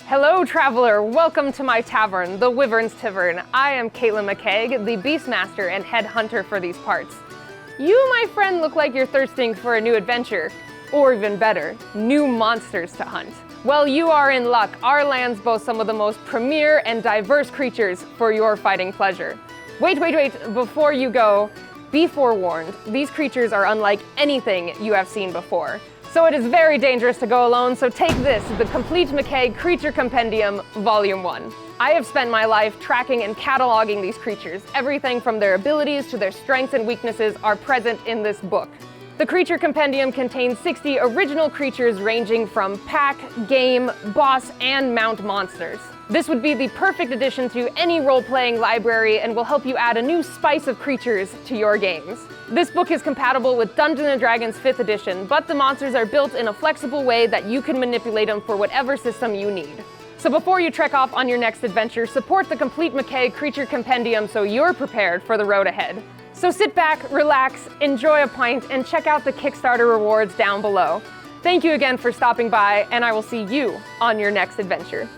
Hello, traveler! Welcome to my tavern, the Wyvern's Tavern. I am Katelyn McCaigue, the Beastmaster and head hunter for these parts. You, my friend, look like you're thirsting for a new adventure. Or even better, new monsters to hunt. Well, you are in luck. Our lands boast some of the most premier and diverse creatures for your fighting pleasure. Wait, before you go, be forewarned. These creatures are unlike anything you have seen before. So it is very dangerous to go alone, so take this, the Complete McCaigue Creature Compendium, Volume 1. I have spent my life tracking and cataloging these creatures. Everything from their abilities to their strengths and weaknesses are present in this book. The Creature Compendium contains 60 original creatures ranging from pack, game, boss, and mount monsters. This would be the perfect addition to any role-playing library and will help you add a new spice of creatures to your games. This book is compatible with Dungeons & Dragons 5th edition, but the monsters are built in a flexible way that you can manipulate them for whatever system you need. So before you trek off on your next adventure, support the Complete McCaigue Creature Compendium so you're prepared for the road ahead. So sit back, relax, enjoy a pint, and check out the Kickstarter rewards down below. Thank you again for stopping by, and I will see you on your next adventure.